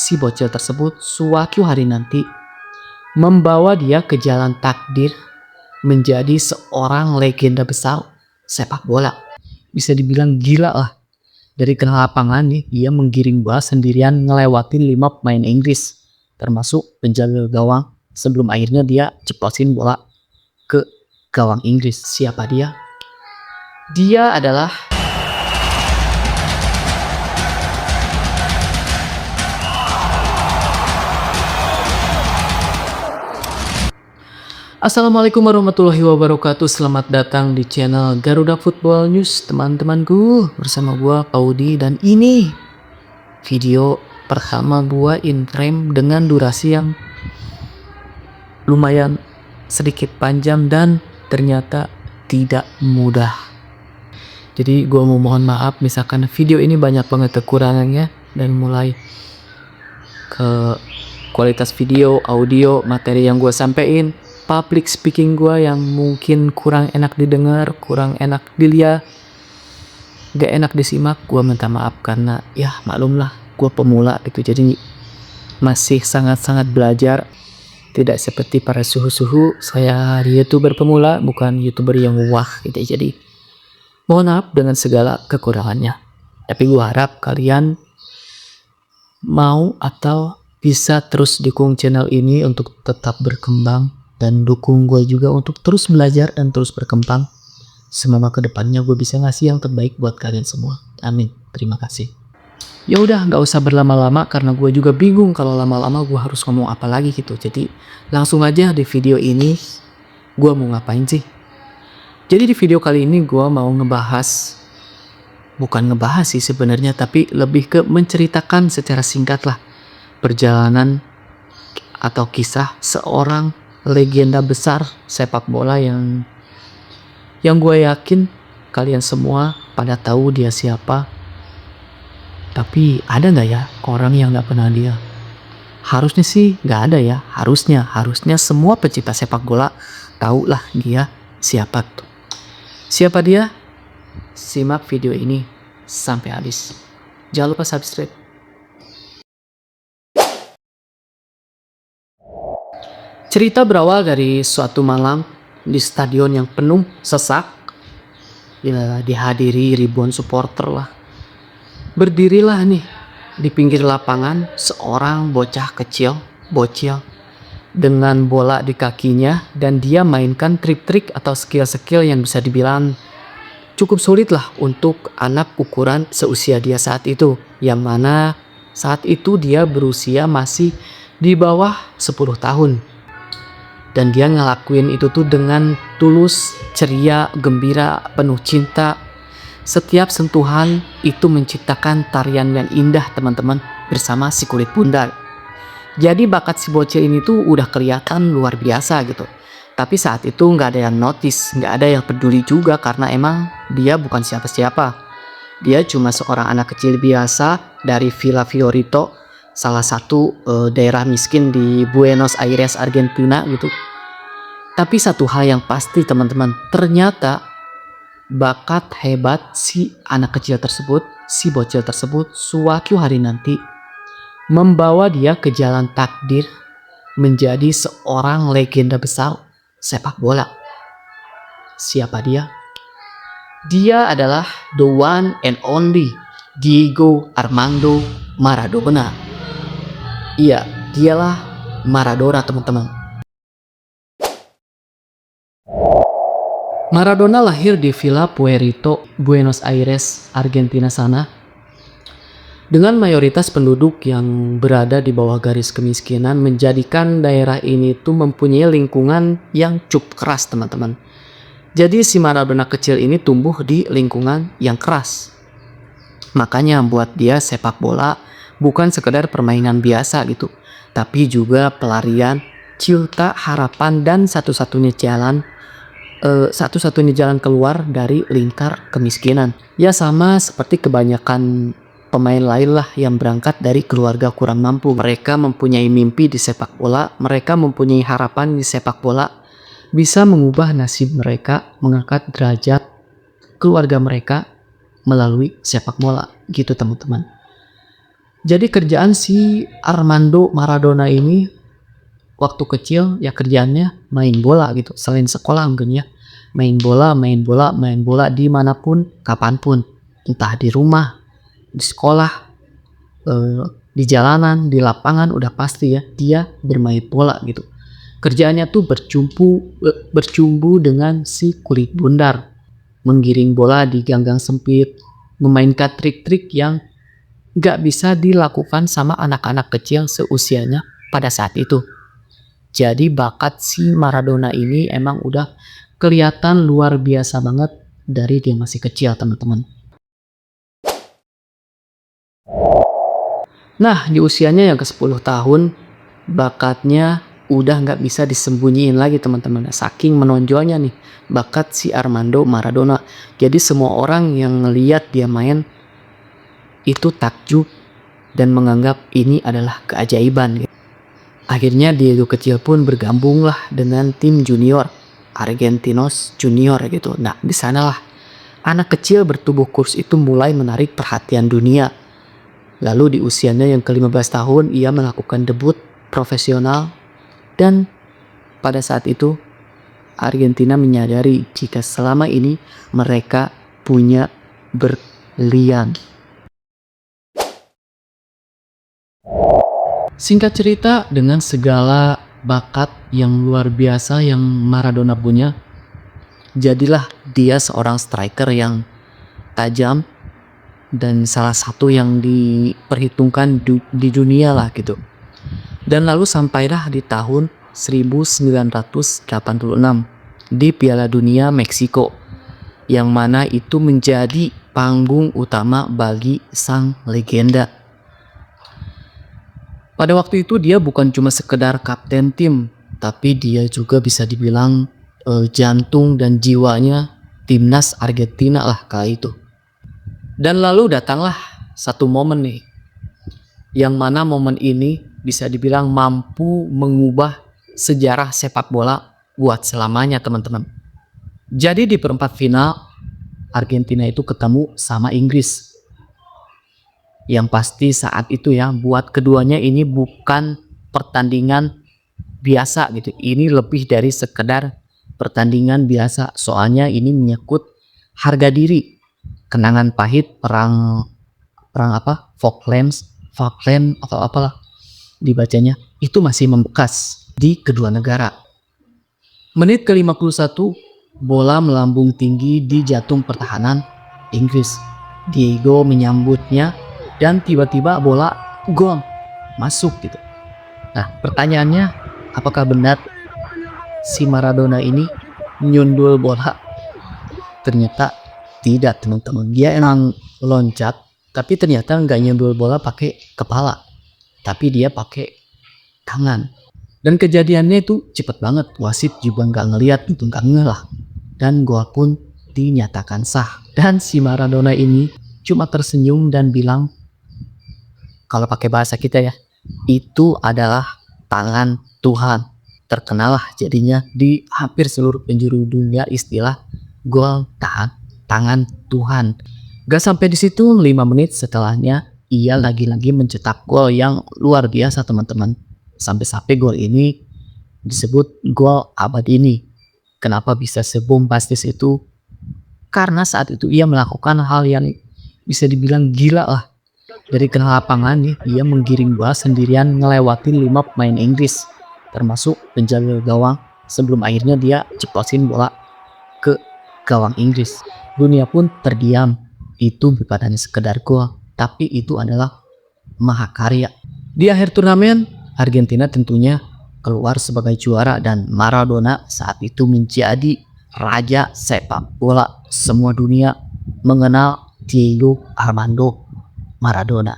si bocil tersebut suatu hari nanti membawa dia ke jalan takdir menjadi seorang legenda besar sepak bola. Bisa dibilang gila lah. Dari tengah lapangan nih, dia menggiring bola sendirian ngelewatin 5 pemain Inggris, termasuk penjaga gawang, sebelum akhirnya dia ceplosin bola ke gawang Inggris. Siapa dia? Dia adalah Assalamualaikum warahmatullahi wabarakatuh. Selamat datang di channel Garuda Football News, teman-temanku. Bersama gua Paudi, dan ini video pertama gua in frame dengan durasi yang lumayan sedikit panjang dan ternyata tidak mudah. Jadi gua mau mohon maaf misalkan video ini banyak banget kekurangannya, dan mulai ke kualitas video, audio, materi yang gua sampein, public speaking gue yang mungkin kurang enak didengar, kurang enak dilihat, gak enak disimak, gue minta maaf karena ya maklumlah gue pemula gitu, jadi masih sangat-sangat belajar. Tidak seperti para suhu-suhu, saya YouTuber pemula, bukan YouTuber yang wah gitu. Jadi mohon maaf dengan segala kekurangannya, tapi gue harap kalian mau atau bisa terus dukung channel ini untuk tetap berkembang, dan dukung gue juga untuk terus belajar dan terus berkembang. Semoga kedepannya gue bisa ngasih yang terbaik buat kalian semua. Amin. Terima kasih. Ya udah, nggak usah berlama-lama karena gue juga bingung kalau lama-lama gue harus ngomong apa lagi gitu. Jadi langsung aja di video ini gue mau ngapain sih? Jadi di video kali ini gue mau bukan ngebahas sih sebenarnya, tapi lebih ke menceritakan secara singkat lah perjalanan atau kisah seorang legenda besar sepak bola yang gue yakin kalian semua pada tahu dia siapa. Tapi ada nggak ya orang yang nggak kenal dia? Harusnya sih nggak ada ya. Harusnya semua pecinta sepak bola tahu lah dia siapa tuh. Siapa dia? Simak video ini sampai habis. Jangan lupa subscribe. Cerita berawal dari suatu malam di stadion yang penuh sesak, dihadiri ribuan supporter lah. Berdirilah nih di pinggir lapangan seorang bocah kecil, bocil, dengan bola di kakinya, dan dia mainkan trik-trik atau skill-skill yang bisa dibilang cukup sulit lah untuk anak ukuran seusia dia saat itu, yang mana saat itu dia berusia masih di bawah 10 tahun. Dan dia ngelakuin itu tuh dengan tulus, ceria, gembira, penuh cinta. Setiap sentuhan itu menciptakan tarian yang indah, teman-teman, bersama si kulit bundar. Jadi bakat si bocil ini tuh udah kelihatan luar biasa gitu. Tapi saat itu nggak ada yang notice, nggak ada yang peduli juga, karena emang dia bukan siapa-siapa. Dia cuma seorang anak kecil biasa dari Villa Fiorito, salah satu daerah miskin di Buenos Aires, Argentina gitu. Tapi satu hal yang pasti, teman-teman, ternyata bakat hebat si anak kecil tersebut, si bocil tersebut, suatu hari nanti membawa dia ke jalan takdir menjadi seorang legenda besar sepak bola. Siapa dia? Dia adalah the one and only Diego Armando Maradona. Iya, dialah Maradona, teman-teman. Maradona lahir di Villa Puerto, Buenos Aires, Argentina sana. Dengan mayoritas penduduk yang berada di bawah garis kemiskinan, menjadikan daerah ini tuh mempunyai lingkungan yang cukup keras, teman-teman. Jadi si Maradona kecil ini tumbuh di lingkungan yang keras. Makanya buat dia sepak bola bukan sekedar permainan biasa gitu, tapi juga pelarian, cinta, harapan, dan satu-satunya jalan keluar dari lingkar kemiskinan. Ya sama seperti kebanyakan pemain lain lah yang berangkat dari keluarga kurang mampu. Mereka mempunyai mimpi di sepak bola, mereka mempunyai harapan di sepak bola, bisa mengubah nasib mereka, mengangkat derajat keluarga mereka melalui sepak bola gitu, teman-teman. Jadi kerjaan si Armando Maradona ini waktu kecil ya kerjaannya main bola gitu. Selain sekolah mungkin ya. Main bola, main bola, main bola dimanapun, kapanpun. Entah di rumah, di sekolah, di jalanan, di lapangan udah pasti ya dia bermain bola gitu. Kerjaannya tuh bercumbu dengan si kulit bundar, menggiring bola di ganggang sempit, memainkan trik-trik yang gak bisa dilakukan sama anak-anak kecil seusianya pada saat itu. Jadi bakat si Maradona ini emang udah kelihatan luar biasa banget dari dia masih kecil, teman-teman. Nah, di usianya yang ke-10 tahun, bakatnya udah nggak bisa disembunyiin lagi, teman-teman. Saking menonjolnya nih, bakat si Armando Maradona. Jadi semua orang yang ngeliat dia main itu takjub dan menganggap ini adalah keajaiban. Akhirnya Diego kecil pun bergabunglah dengan tim junior, Argentinos Junior gitu. Nah, di sanalah anak kecil bertubuh kurus itu mulai menarik perhatian dunia. Lalu di usianya yang ke-15 tahun ia melakukan debut profesional dan pada saat itu Argentina menyadari jika selama ini mereka punya berlian. Singkat cerita, dengan segala bakat yang luar biasa yang Maradona punya, jadilah dia seorang striker yang tajam dan salah satu yang diperhitungkan di dunia lah gitu. Dan lalu sampailah di tahun 1986 di Piala Dunia Meksiko, yang mana itu menjadi panggung utama bagi sang legenda. Pada waktu itu dia bukan cuma sekedar kapten tim, tapi dia juga bisa dibilang jantung dan jiwanya timnas Argentina lah kala itu. Dan lalu datanglah satu momen nih, yang mana momen ini bisa dibilang mampu mengubah sejarah sepak bola buat selamanya, teman-teman. Jadi di perempat final, Argentina itu ketemu sama Inggris. Yang pasti saat itu ya, buat keduanya ini bukan pertandingan biasa gitu. Ini lebih dari sekedar pertandingan biasa, soalnya ini menyangkut harga diri, kenangan pahit perang apa? Falkland atau apalah dibacanya, itu masih membekas di kedua negara. Menit ke-51, bola melambung tinggi di jantung pertahanan Inggris. Diego menyambutnya dan tiba-tiba bola gol masuk gitu. Nah, pertanyaannya, apakah benar si Maradona ini nyundul bola? Ternyata tidak, teman-teman. Dia emang loncat, tapi ternyata nggak nyundul bola pakai kepala, tapi dia pakai tangan. Dan kejadiannya itu cepet banget, wasit juga nggak ngeliat gitu, nggak ngeh lah. Dan gol pun dinyatakan sah. Dan si Maradona ini cuma tersenyum dan bilang, kalau pakai bahasa kita ya, itu adalah tangan Tuhan. Terkenal lah jadinya di hampir seluruh penjuru dunia istilah gol tangan Tuhan. Gak sampai di situ, 5 menit setelahnya ia lagi-lagi mencetak gol yang luar biasa, teman-teman. Sampai-sampai gol ini disebut gol abad ini. Kenapa bisa sebombastis itu? Karena saat itu ia melakukan hal yang bisa dibilang gila lah. Dari tengah lapangan nih, dia menggiring bola sendirian ngelewatin 5 pemain Inggris, termasuk penjaga gawang, sebelum akhirnya dia ceplosin bola ke gawang Inggris. Dunia pun terdiam. Itu bukan hanya sekedar gol, tapi itu adalah mahakarya. Di akhir turnamen, Argentina tentunya keluar sebagai juara dan Maradona saat itu menjadi raja sepak bola. Semua dunia mengenal Diego Armando Maradona.